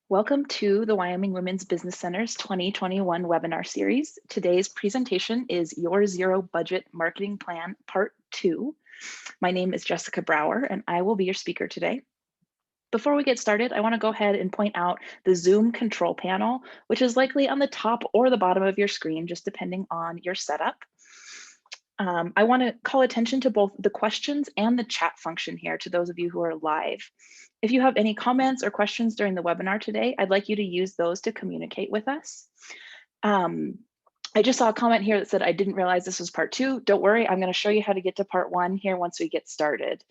Welcome to the Wyoming Women's Business Center's 2021 webinar series. Today's presentation is Your Zero Budget Marketing Plan, Part 2. My name is Jessica Brower, and I will be your speaker today. Before we get started, I want to go ahead and point out the Zoom control panel, which is likely on the top or the bottom of your screen, just depending on your setup. I want to call attention to both the questions and the chat function here to those of you who are live. If you have any comments or questions during the webinar today, I'd like you to use those to communicate with us. I just saw a comment here that said, I didn't realize this was part 2. Don't worry, I'm going to show you how to get to part 1 here once we get started.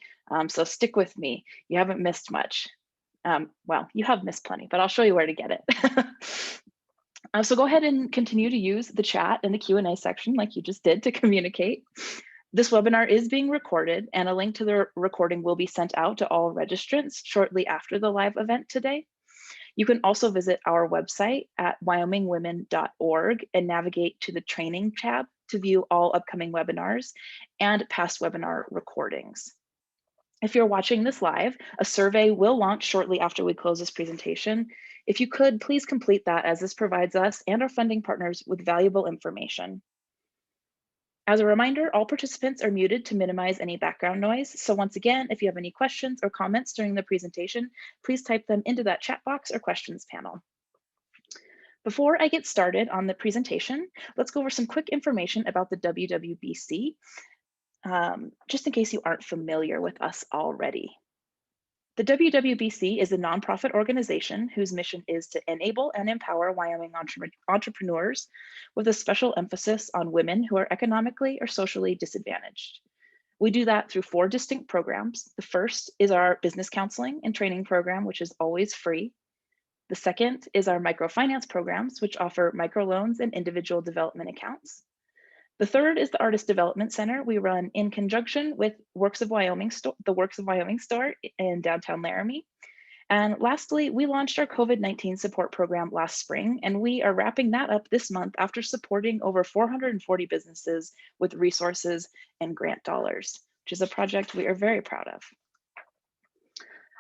So stick with me. You haven't missed much. Well, you have missed plenty, but I'll show you where to get it. So go ahead and continue to use the chat and the Q&A section like you just did to communicate. This webinar is being recorded, and a link to the recording will be sent out to all registrants shortly after the live event today. You can also visit our website at wyomingwomen.org and navigate to the training tab to view all upcoming webinars and past webinar recordings. If you're watching this live, a survey will launch shortly after we close this presentation. If you could, please complete that, as this provides us and our funding partners with valuable information. As a reminder, all participants are muted to minimize any background noise. So once again, if you have any questions or comments during the presentation, please type them into that chat box or questions panel. Before I get started on the presentation, let's go over some quick information about the WWBC, just in case you aren't familiar with us already. The WWBC is a nonprofit organization whose mission is to enable and empower Wyoming entrepreneurs with a special emphasis on women who are economically or socially disadvantaged. We do that through 4 distinct programs. The first is our business counseling and training program, which is always free. The second is our microfinance programs, which offer microloans and individual development accounts. The third is the Artist Development Center we run in conjunction with the Works of Wyoming store in downtown Laramie. And lastly, we launched our COVID-19 support program last spring, and we are wrapping that up this month after supporting over 440 businesses with resources and grant dollars, which is a project we are very proud of.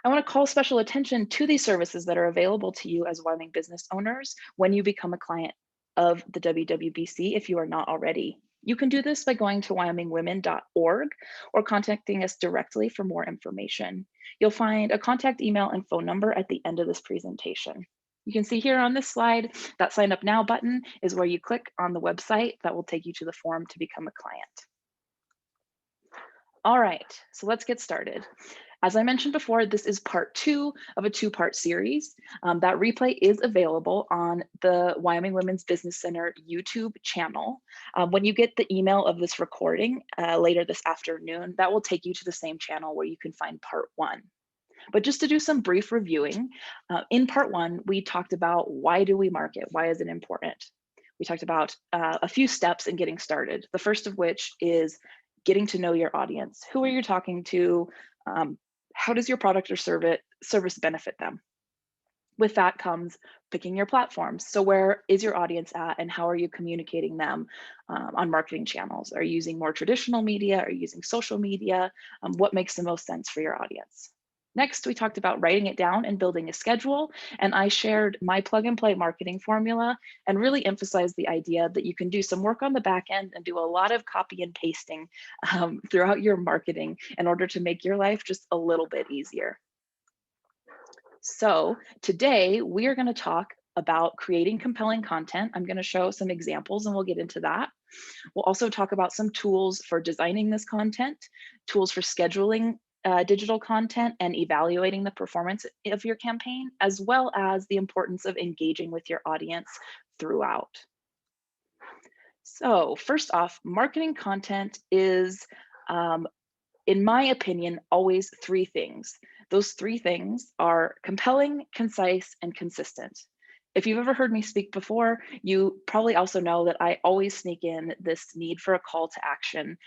I want to call special attention to these services that are available to you as Wyoming business owners when you become a client of the WWBC if you are not already. You can do this by going to wyomingwomen.org or contacting us directly for more information. You'll find a contact email and phone number at the end of this presentation. You can see here on this slide, that sign up now button is where you click on the website that will take you to the form to become a client. All right, so let's get started. As I mentioned before, this is part 2 of a 2-part series. That replay is available on the Wyoming Women's Business Center YouTube channel. When you get the email of this recording later this afternoon, that will take you to the same channel where you can find part 1. But just to do some brief reviewing, in part 1, we talked about why do we market? Why is it important? We talked about a few steps in getting started. The first of which is getting to know your audience. Who are you talking to? How does your product or service benefit them? With that comes picking your platforms. So where is your audience at, and how are you communicating them on marketing channels? Are you using more traditional media? Are you using social media? What makes the most sense for your audience? Next, we talked about writing it down and building a schedule, and I shared my plug and play marketing formula and really emphasized the idea that you can do some work on the back end and do a lot of copy and pasting throughout your marketing in order to make your life just a little bit easier. So today we are going to talk about creating compelling content. I'm going to show some examples and we'll get into that. We'll also talk about some tools for designing this content, tools for scheduling digital content and evaluating the performance of your campaign, as well as the importance of engaging with your audience throughout. So first off, marketing content is, in my opinion, always 3 things. Those 3 things are compelling, concise, and consistent. If you've ever heard me speak before, you probably also know that I always sneak in this need for a call to action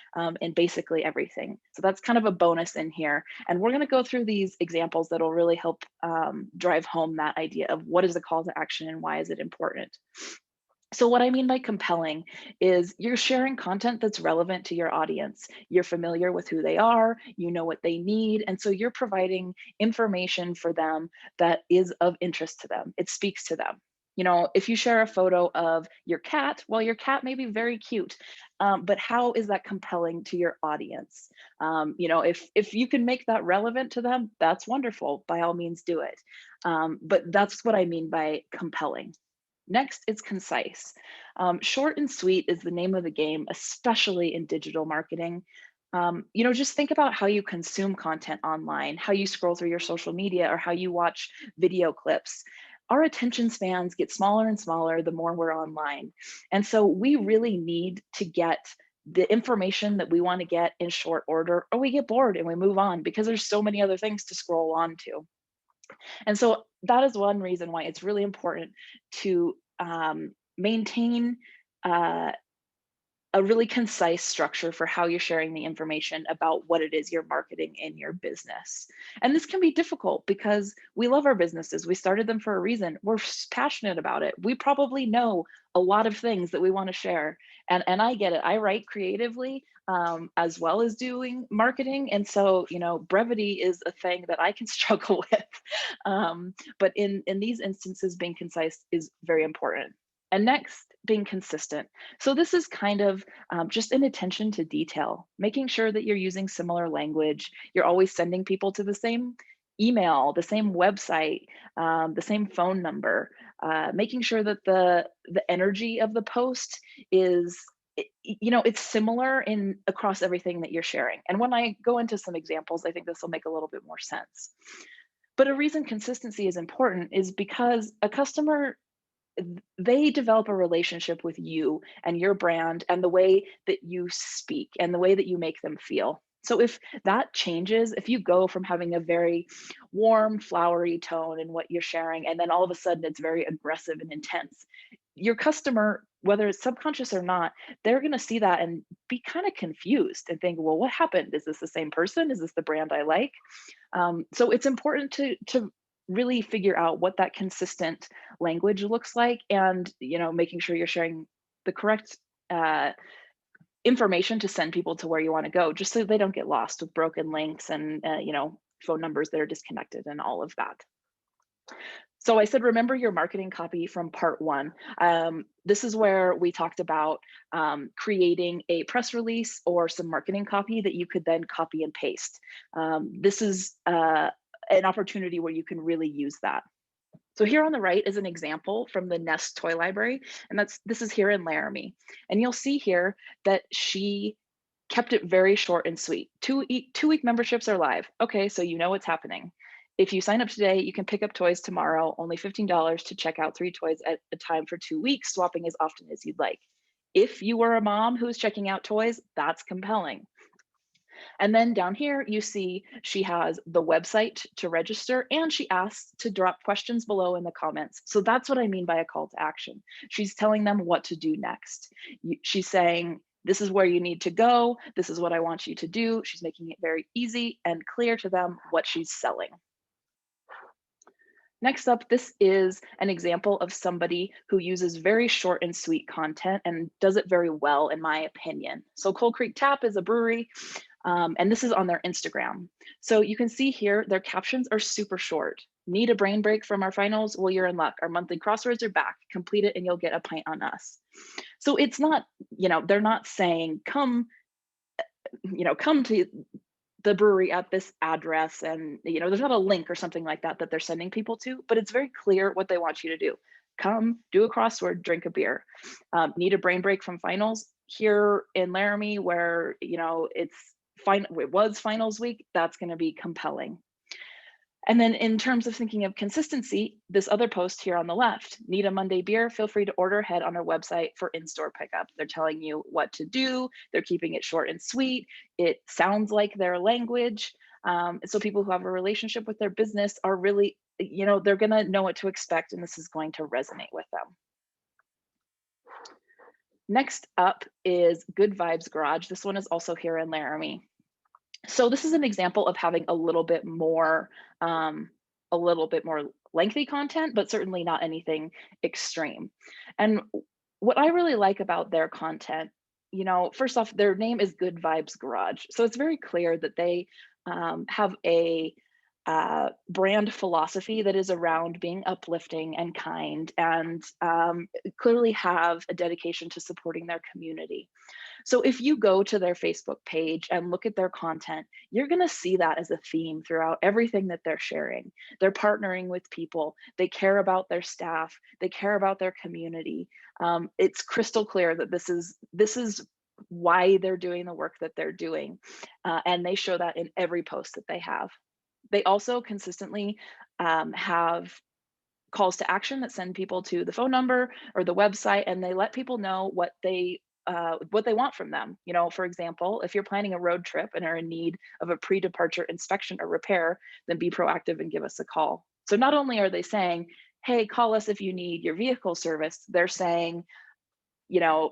in basically everything. So that's kind of a bonus in here. And we're going to go through these examples that will really help drive home that idea of what is a call to action and why is it important. So what I mean by compelling is you're sharing content that's relevant to your audience. You're familiar with who they are, you know what they need, and so you're providing information for them that is of interest to them. It speaks to them. You know, if you share a photo of your cat, well, your cat may be very cute, but how is that compelling to your audience? You know, if you can make that relevant to them, that's wonderful. By all means, do it. But that's what I mean by compelling. Next, it's concise. Short and sweet is the name of the game, especially in digital marketing. You know, just think about how you consume content online, how you scroll through your social media, or how you watch video clips. Our attention spans get smaller and smaller the more we're online. And so we really need to get the information that we want to get in short order, or we get bored and we move on because there's so many other things to scroll on to. And so that is one reason why it's really important to maintain uh, a really concise structure for how you're sharing the information about what it is you're marketing in your business. And this can be difficult because we love our businesses. We started them for a reason. We're passionate about it. We probably know a lot of things that we want to share. And I get it. I write creatively as well as doing marketing. And so, you know, brevity is a thing that I can struggle with. But in these instances, being concise is very important. And next, being consistent. So this is kind of just an attention to detail, making sure that you're using similar language. You're always sending people to the same email, the same website, the same phone number, making sure that the energy of the post is you know, it's similar in across everything that you're sharing. And when I go into some examples, I think this will make a little bit more sense. But a reason consistency is important is because a customer, they develop a relationship with you and your brand and the way that you speak and the way that you make them feel. So if that changes, if you go from having a very warm, flowery tone in what you're sharing, and then all of a sudden it's very aggressive and intense, your customer, whether it's subconscious or not, they're going to see that and be kind of confused and think, well, what happened? Is this the same person? Is this the brand I like? So it's important to really figure out what that consistent language looks like, and you know, making sure you're sharing the correct uh, information to send people to where you want to go, just so they don't get lost with broken links and you know, phone numbers that are disconnected and all of that. So I said, remember your marketing copy from part one. This is where we talked about creating a press release or some marketing copy that you could then copy and paste. This is an opportunity where you can really use that. So here on the right is an example from the Nest toy library, and this is here in Laramie. And you'll see here that she kept it very short and sweet. Two-week memberships are live. Okay, so you know what's happening. If you sign up today, you can pick up toys tomorrow, only $15 to check out 3 toys at a time for 2 weeks, swapping as often as you'd like. If you were a mom who's checking out toys, that's compelling. And then down here, you see she has the website to register, and she asks to drop questions below in the comments. So that's what I mean by a call to action. She's telling them what to do next. She's saying, this is where you need to go. This is what I want you to do. She's making it very easy and clear to them what she's selling. Next up, this is an example of somebody who uses very short and sweet content and does it very well, in my opinion. So Cold Creek Tap is a brewery, and this is on their Instagram. So you can see here, their captions are super short. Need a brain break from our finals? Well, you're in luck. Our monthly crosswords are back. Complete it and you'll get a pint on us. So it's not, you know, they're not saying, come, you know, come to the brewery at this address, and you know, there's not a link or something like that that they're sending people to, but it's very clear what they want you to do. Come, do a crossword, drink a beer. Need a brain break from finals? Here in Laramie, where you know it was finals week, that's going to be compelling. And then in terms of thinking of consistency, this other post here on the left, need a Monday beer? Feel free to order ahead on our website for in-store pickup. They're telling you what to do. They're keeping it short and sweet. It sounds like their language. So people who have a relationship with their business are really, you know, they're gonna know what to expect, and this is going to resonate with them. Next up is Good Vibes Garage. This one is also here in Laramie. So this is an example of having a little bit more lengthy content, but certainly not anything extreme. And What I really like about their content, first off, their name is Good Vibes Garage. So it's very clear that they have a brand philosophy that is around being uplifting and kind, and clearly have a dedication to supporting their community. So if you go to their Facebook page and look at their content, you're going to see that as a theme throughout everything that they're sharing. They're partnering with people. They care about their staff. They care about their community. It's crystal clear that this is why they're doing the work that they're doing, and they show that in every post that they have. They also consistently have calls to action that send people to the phone number or the website, and they let people know what they want from them. For example, if you're planning a road trip and are in need of a pre-departure inspection or repair, then be proactive and give us a call. So not only are they saying, hey, call us if you need your vehicle serviced, they're saying,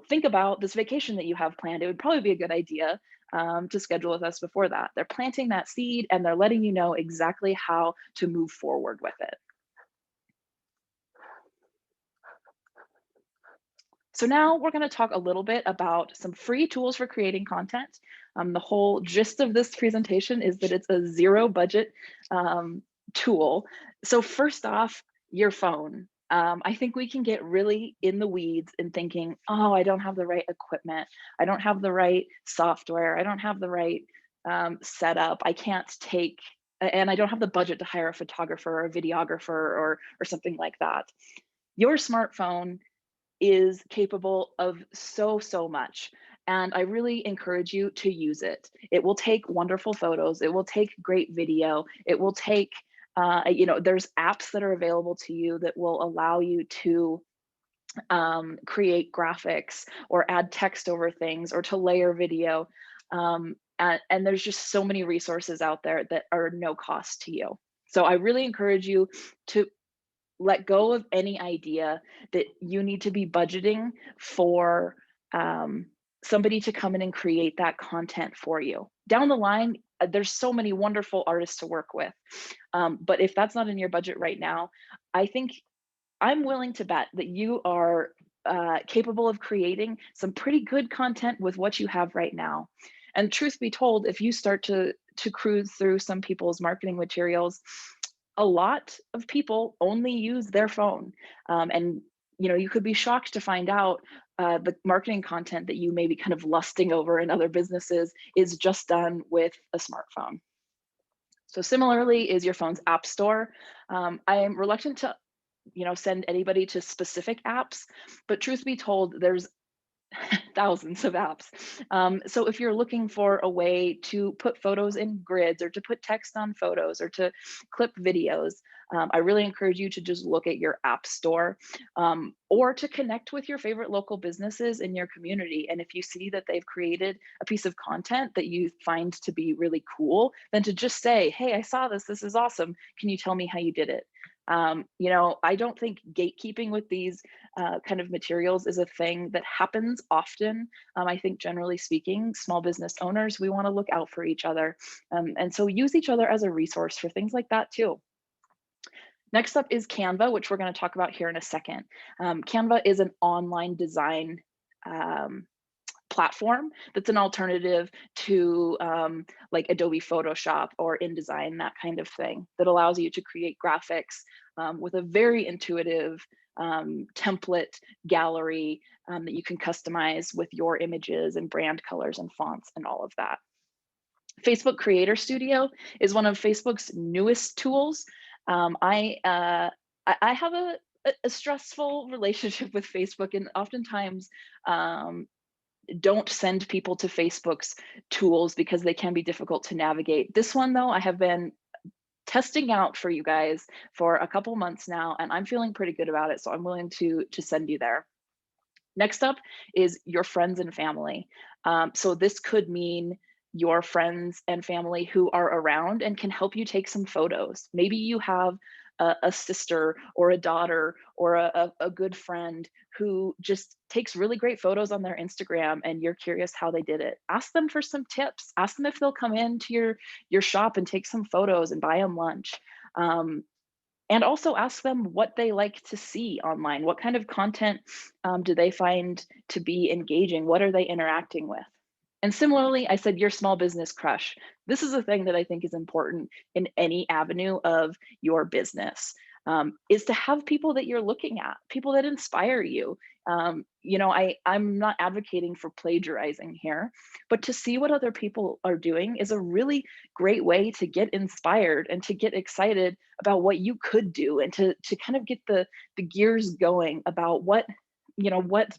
think about this vacation that you have planned. It would probably be a good idea to schedule with us before that. They're planting that seed and they're letting you know exactly how to move forward with it. So now we're going to talk a little bit about some free tools for creating content. The whole gist of this presentation is that it's a zero budget tool. So first off, your phone. I think we can get really in the weeds in thinking, oh, I don't have the right equipment. I don't have the right software. I don't have the right setup. I can't take, and I don't have the budget to hire a photographer or a videographer or something like that. Your smartphone is capable of so much. And I really encourage you to use it. It will take wonderful photos. It will take great video. It will take, there's apps that are available to you that will allow you to create graphics or add text over things or to layer video. And there's just so many resources out there that are no cost to you. So I really encourage you to let go of any idea that you need to be budgeting for somebody to come in and create that content for you. Down the line, there's so many wonderful artists to work with. But if that's not in your budget right now, I think I'm willing to bet that you are capable of creating some pretty good content with what you have right now. And truth be told, if you start to cruise through some people's marketing materials, a lot of people only use their phone. And you could be shocked to find out the marketing content that you may be kind of lusting over in other businesses is just done with a smartphone. So similarly is your phone's app store. I am reluctant to send anybody to specific apps, but truth be told, there's thousands of apps. So if you're looking for a way to put photos in grids or to put text on photos or to clip videos, I really encourage you to just look at your app store, or to connect with your favorite local businesses in your community. And if you see that they've created a piece of content that you find to be really cool, then to just say, hey, I saw this. This is awesome. Can you tell me how you did it? I don't think gatekeeping with these kind of materials is a thing that happens often. I think generally speaking, small business owners, we want to look out for each other. And so use each other as a resource for things like that too. Next up is Canva, which we're going to talk about here in a second. Canva is an online design platform that's an alternative to like Adobe Photoshop or InDesign, that kind of thing, that allows you to create graphics with a very intuitive template gallery that you can customize with your images and brand colors and fonts and all of that. Facebook Creator Studio is one of Facebook's newest tools. I have a stressful relationship with Facebook, and oftentimes don't send people to Facebook's tools because they can be difficult to navigate. This one, though, I have been testing out for you guys for a couple months now, and I'm feeling pretty good about it, so I'm willing to send you there. Next up is your friends and family. So this could mean your friends and family who are around and can help you take some photos. Maybe you have a sister or a daughter or a good friend who just takes really great photos on their Instagram and you're curious how they did it. Ask them for some tips. Ask them if they'll come into your shop and take some photos and buy them lunch. And also ask them what they like to see online. What kind of content do they find to be engaging? What are they interacting with? And similarly, I said your small business crush. This is a thing that I think is important in any avenue of your business, is to have people that you're looking at, people that inspire you. I'm not advocating for plagiarizing here, but to see what other people are doing is a really great way to get inspired and to get excited about what you could do, and to kind of get the gears going about what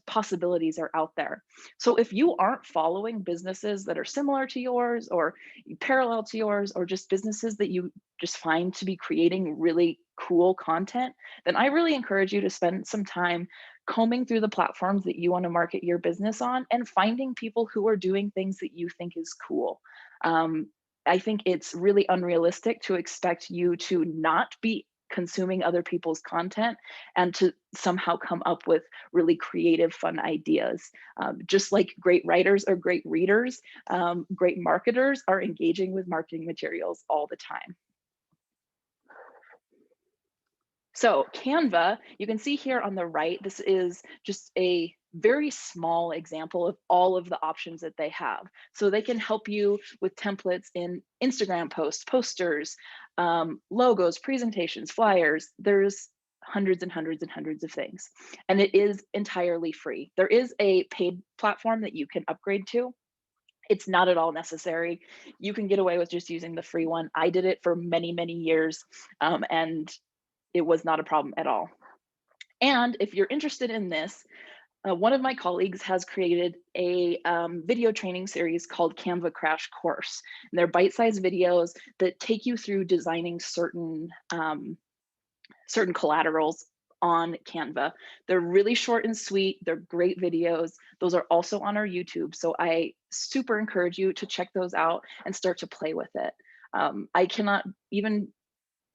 possibilities are out there. So if you aren't following businesses that are similar to yours or parallel to yours, or just businesses that you just find to be creating really cool content, then I really encourage you to spend some time combing through the platforms that you want to market your business on and finding people who are doing things that you think is cool. Um, I think it's really unrealistic to expect you to not be consuming other people's content and to somehow come up with really creative, fun ideas. Just like great writers are great readers, great marketers are engaging with marketing materials all the time. So Canva, you can see here on the right, this is just a very small example of all of the options that they have. So they can help you with templates in Instagram posts, posters, logos, presentations, flyers. There's hundreds and hundreds and hundreds of things. And it is entirely free. There is a paid platform that you can upgrade to. It's not at all necessary. You can get away with just using the free one. I did it for many, many years, and it was not a problem at all. And if you're interested in this, one of my colleagues has created a video training series called Canva Crash Course. And they're bite-sized videos that take you through designing certain collaterals on Canva. They're really short and sweet. They're great videos. Those are also on our YouTube. So I super encourage you to check those out and start to play with it. I cannot even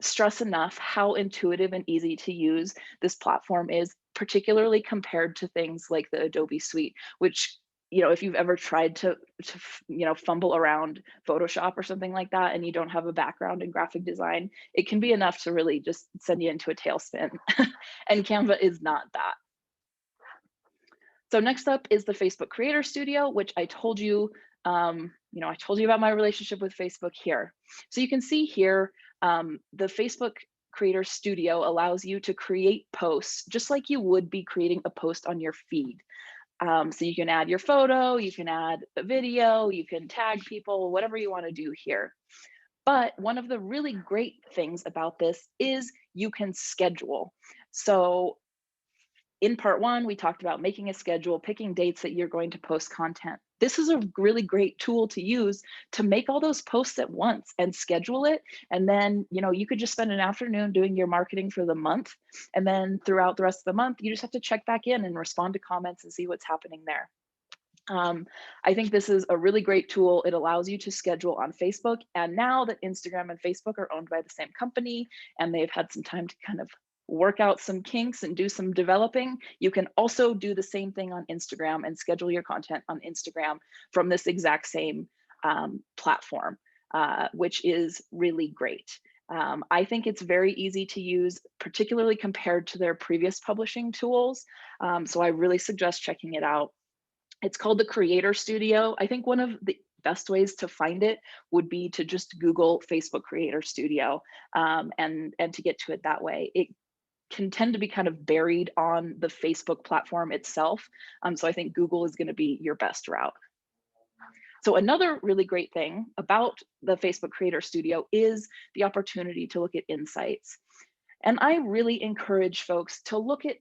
stress enough how intuitive and easy to use this platform is, particularly compared to things like the Adobe Suite, which, if you've ever tried to fumble around Photoshop or something like that, and you don't have a background in graphic design, it can be enough to really just send you into a tailspin. And Canva is not that. So next up is the Facebook Creator Studio, which I told you, I told you about my relationship with Facebook here. So you can see here, the Facebook Creator Studio allows you to create posts just like you would be creating a post on your feed. So you can add your photo, you can add a video, you can tag people, whatever you want to do here. But one of the really great things about this is you can schedule. So in part one, we talked about making a schedule, picking dates that you're going to post content. This is a really great tool to use to make all those posts at once and schedule it. And then, you could just spend an afternoon doing your marketing for the month. And then throughout the rest of the month, you just have to check back in and respond to comments and see what's happening there. I think this is a really great tool. It allows you to schedule on Facebook. And now that Instagram and Facebook are owned by the same company and they've had some time to kind of work out some kinks and do some developing, you can also do the same thing on Instagram and schedule your content on Instagram from this exact same platform, which is really great. I think it's very easy to use, particularly compared to their previous publishing tools. So I really suggest checking it out. It's called the Creator Studio. I think one of the best ways to find it would be to just Google Facebook Creator Studio, and to get to it that way. It can tend to be kind of buried on the Facebook platform itself. So I think Google is going to be your best route. So another really great thing about the Facebook Creator Studio is the opportunity to look at insights. And I really encourage folks to look at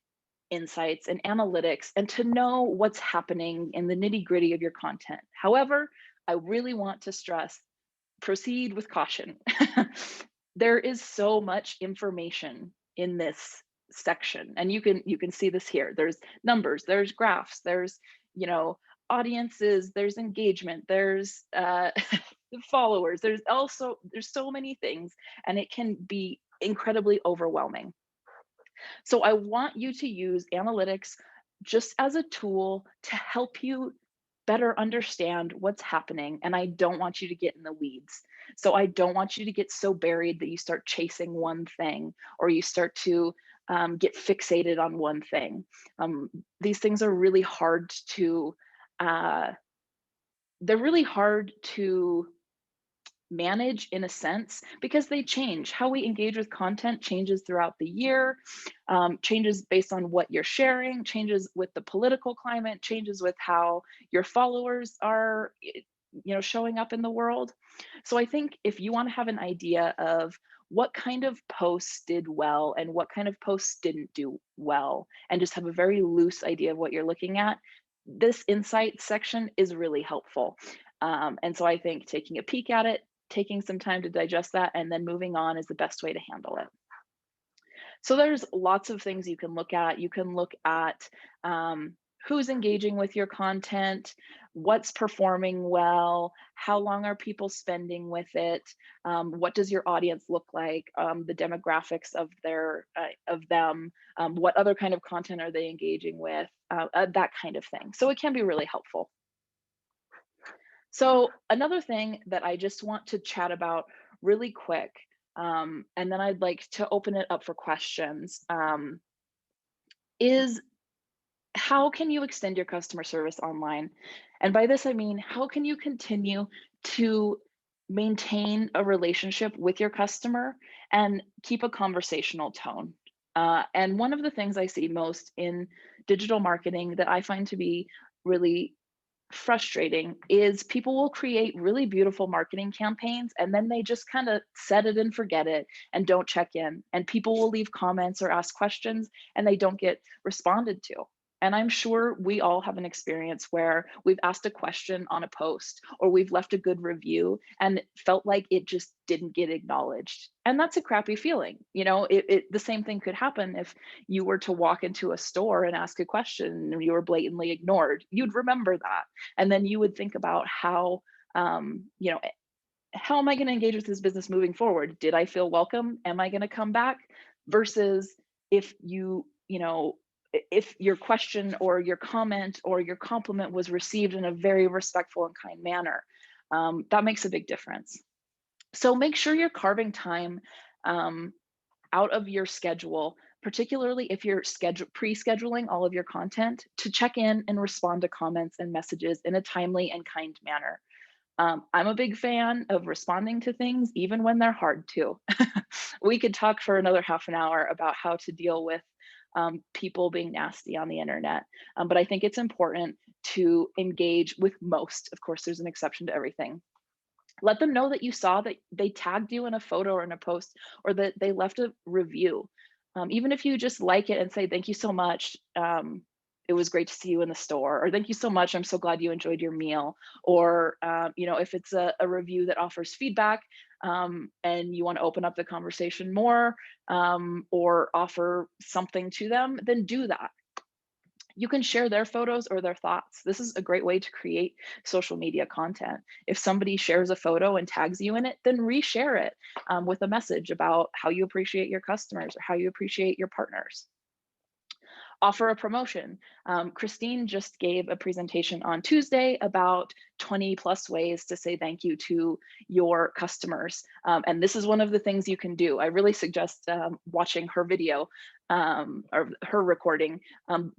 insights and analytics and to know what's happening in the nitty-gritty of your content. However, I really want to stress, proceed with caution. There is so much information in this section, and you can see this here. There's numbers, there's graphs, there's audiences, there's engagement, there's followers, there's so many things, and it can be incredibly overwhelming. So I want you to use analytics just as a tool to help you better understand what's happening, and I don't want you to get in the weeds. So I don't want you to get so buried that you start chasing one thing, or you start to get fixated on one thing. These things are really hard to uh, they're really hard to manage in a sense because they change. How we engage with content changes throughout the year, changes based on what you're sharing, changes with the political climate, changes with how your followers are showing up in the world. So I think if you want to have an idea of what kind of posts did well and what kind of posts didn't do well, and just have a very loose idea of what you're looking at, this insight section is really helpful. And so I think taking a peek at it, taking some time to digest that, and then moving on is the best way to handle it. So there's lots of things you can look at. You can look at who's engaging with your content, what's performing well, how long are people spending with it, what does your audience look like, the demographics of them, what other kind of content are they engaging with, that kind of thing. So it can be really helpful. So another thing that I just want to chat about really quick, and then I'd like to open it up for questions, is how can you extend your customer service online? And by this, I mean, how can you continue to maintain a relationship with your customer and keep a conversational tone? And one of the things I see most in digital marketing that I find to be really frustrating is people will create really beautiful marketing campaigns and then they just kind of set it and forget it and don't check in. And people will leave comments or ask questions and they don't get responded to. And I'm sure we all have an experience where we've asked a question on a post or we've left a good review and felt like it just didn't get acknowledged. And that's a crappy feeling. The same thing could happen if you were to walk into a store and ask a question and you were blatantly ignored. You'd remember that. And then you would think about how, how am I going to engage with this business moving forward? Did I feel welcome? Am I going to come back? Versus if if your question or your comment or your compliment was received in a very respectful and kind manner, that makes a big difference. So make sure you're carving time out of your schedule, particularly if you're pre-scheduling all of your content, to check in and respond to comments and messages in a timely and kind manner. I'm a big fan of responding to things, even when they're hard to. We could talk for another half an hour about how to deal with people being nasty on the internet. But I think it's important to engage with most. Of course, there's an exception to everything. Let them know that you saw that they tagged you in a photo or in a post, or that they left a review. Even if you just like it and say, thank you so much. It was great to see you in the store, or thank you so much. I'm so glad you enjoyed your meal. Or, if it's a review that offers feedback and you want to open up the conversation more, or offer something to them, then do that. You can share their photos or their thoughts. This is a great way to create social media content. If somebody shares a photo and tags you in it, then reshare it with a message about how you appreciate your customers or how you appreciate your partners. Offer a promotion. Christine just gave a presentation on Tuesday about 20 plus ways to say thank you to your customers. And this is one of the things you can do. I really suggest watching her video or her recording.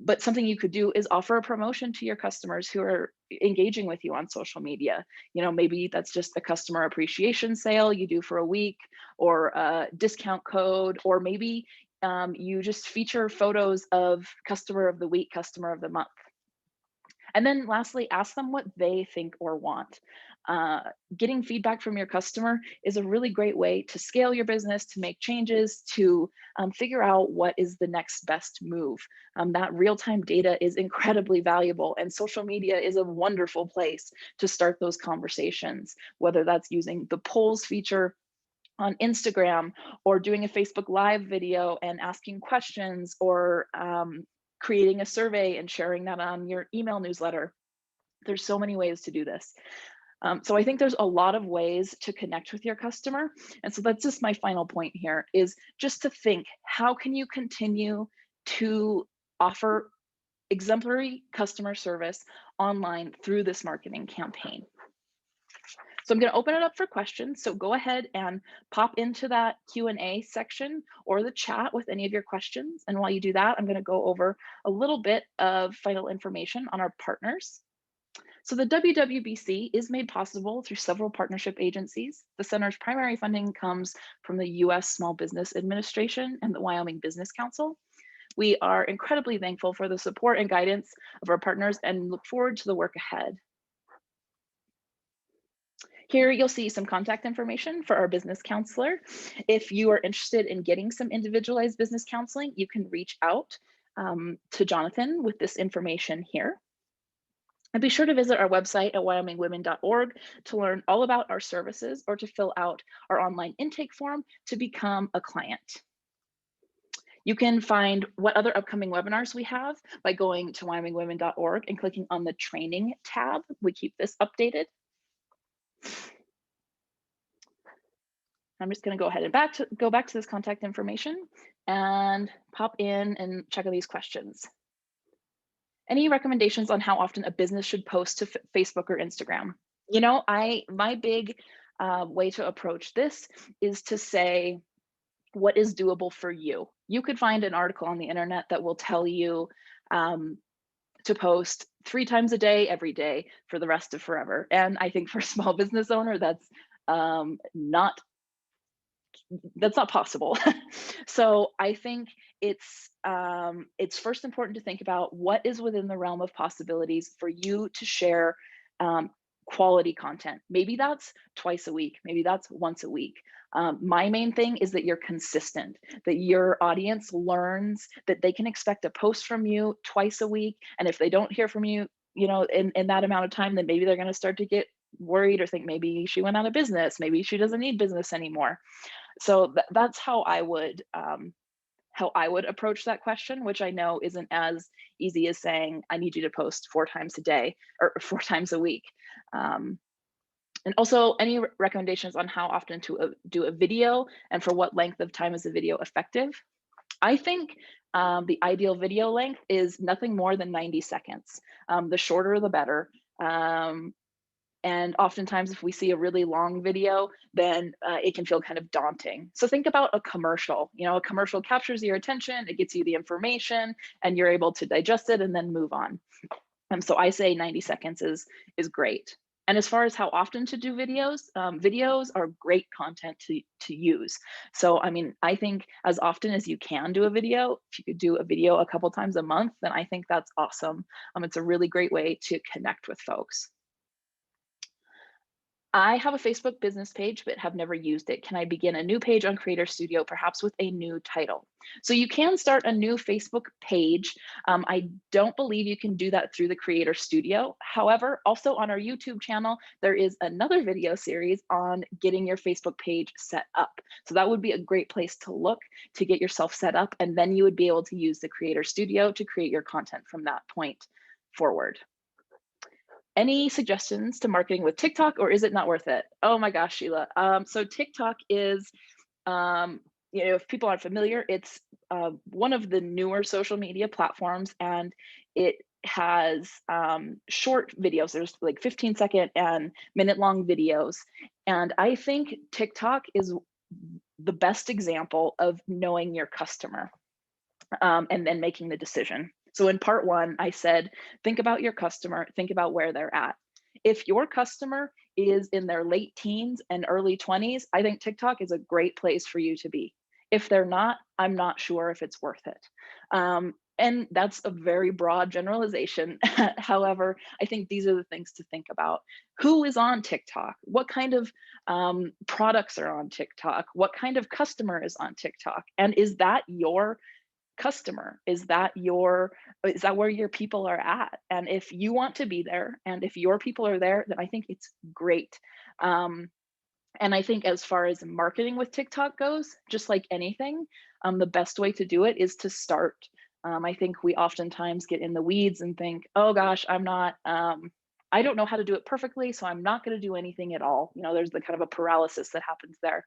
But something you could do is offer a promotion to your customers who are engaging with you on social media. Maybe that's just a customer appreciation sale you do for a week, or a discount code, or maybe you just feature photos of customer of the week, customer of the month. And then lastly, ask them what they think or want. Getting feedback from your customer is a really great way to scale your business, to make changes, to figure out what is the next best move. That real-time data is incredibly valuable, and social media is a wonderful place to start those conversations, whether that's using the polls feature on Instagram, or doing a Facebook Live video and asking questions, or creating a survey and sharing that on your email newsletter. There's so many ways to do this. So I think there's a lot of ways to connect with your customer. And so that's just my final point here, is just to think, how can you continue to offer exemplary customer service online through this marketing campaign. So I'm going to open it up for questions. So go ahead and pop into that Q&A section or the chat with any of your questions. And while you do that, I'm going to go over a little bit of final information on our partners. So the WWBC is made possible through several partnership agencies. The center's primary funding comes from the U.S. Small Business Administration and the Wyoming Business Council. We are incredibly thankful for the support and guidance of our partners and look forward to the work ahead. Here you'll see some contact information for our business counselor. If you are interested in getting some individualized business counseling, you can reach out to Jonathan with this information here. And be sure to visit our website at wyomingwomen.org to learn all about our services or to fill out our online intake form to become a client. You can find what other upcoming webinars we have by going to wyomingwomen.org and clicking on the training tab. We keep this updated. I'm just going to go ahead and go back to this contact information and pop in and check out these questions. Any recommendations on how often a business should post to Facebook or Instagram? You know, my big way to approach this is to say, what is doable for you? You could find an article on the internet that will tell you to post 3 times a day, every day for the rest of forever. And I think for a small business owner, that's not possible. So I think it's first important to think about what is within the realm of possibilities for you to share quality content. Maybe that's twice a week, maybe that's once a week. My main thing is that you're consistent, that your audience learns that they can expect a post from you twice a week. And if they don't hear from you, you know, in that amount of time, then maybe they're going to start to get worried or think maybe she went out of business, maybe she doesn't need business anymore. So that's how I would approach that question, which I know isn't as easy as saying I need you to post 4 times a day or 4 times a week. And also any recommendations on how often to do a video and for what length of time is a video effective? I think the ideal video length is nothing more than 90 seconds. The shorter, the better. And oftentimes if we see a really long video, then it can feel kind of daunting. So think about a commercial. You know, a commercial captures your attention, it gets you the information, and you're able to digest it and then move on. So I say 90 seconds is great. And as far as how often to do videos, videos are great content to use. So, I mean, I think as often as you can do a video, if you could do a video a couple times a month, then I think that's awesome. It's a really great way to connect with folks. I have a Facebook business page, but have never used it. Can I begin a new page on Creator Studio, perhaps with a new title? So you can start a new Facebook page. I don't believe you can do that through the Creator Studio. However, also on our YouTube channel, there is another video series on getting your Facebook page set up. So that would be a great place to look to get yourself set up, and then you would be able to use the Creator Studio to create your content from that point forward. Any suggestions to marketing with TikTok, or is it not worth it? Oh my gosh, Sheila. So TikTok is, you know, if people aren't familiar, it's one of the newer social media platforms, and it has short videos. There's like 15-second and minute-long videos. And I think TikTok is the best example of knowing your customer and then making the decision. So in part 1, I said, think about your customer, think about where they're at. If your customer is in their late teens and early 20s, I think TikTok is a great place for you to be. If they're not, I'm not sure if it's worth it. And that's a very broad generalization. However, I think these are the things to think about. Who is on TikTok? What kind of products are on TikTok? What kind of customer is on TikTok? And is that your customer? Is that where your people are at? And if you want to be there and if your people are there, then I think it's great. And I think as far as marketing with TikTok goes, just like anything, the best way to do it is to start. I think we oftentimes get in the weeds and think, oh gosh, I'm not I don't know how to do it perfectly, so I'm not going to do anything at all. There's the kind of a paralysis that happens there.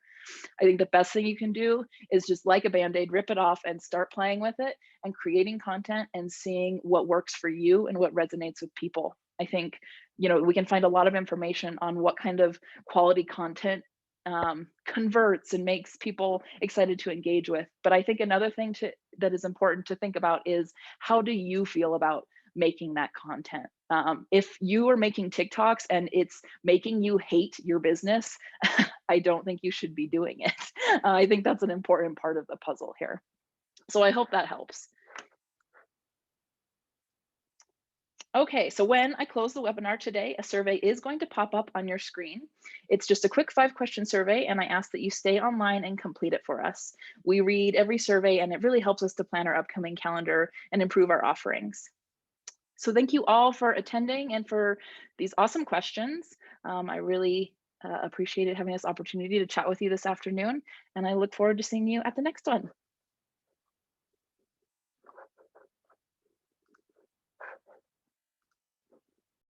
I think the best thing you can do is just like a band-aid, rip it off and start playing with it and creating content and seeing what works for you and what resonates with people. I think, we can find a lot of information on what kind of quality content converts and makes people excited to engage with. But I think another thing that is important to think about is, how do you feel about making that content? If you are making TikToks and it's making you hate your business, I don't think you should be doing it. I think that's an important part of the puzzle here. So I hope that helps. Okay, so when I close the webinar today, a survey is going to pop up on your screen. It's just a quick 5-question survey, and I ask that you stay online and complete it for us. We read every survey, and it really helps us to plan our upcoming calendar and improve our offerings. So thank you all for attending and for these awesome questions. I really appreciated having this opportunity to chat with you this afternoon, and I look forward to seeing you at the next one.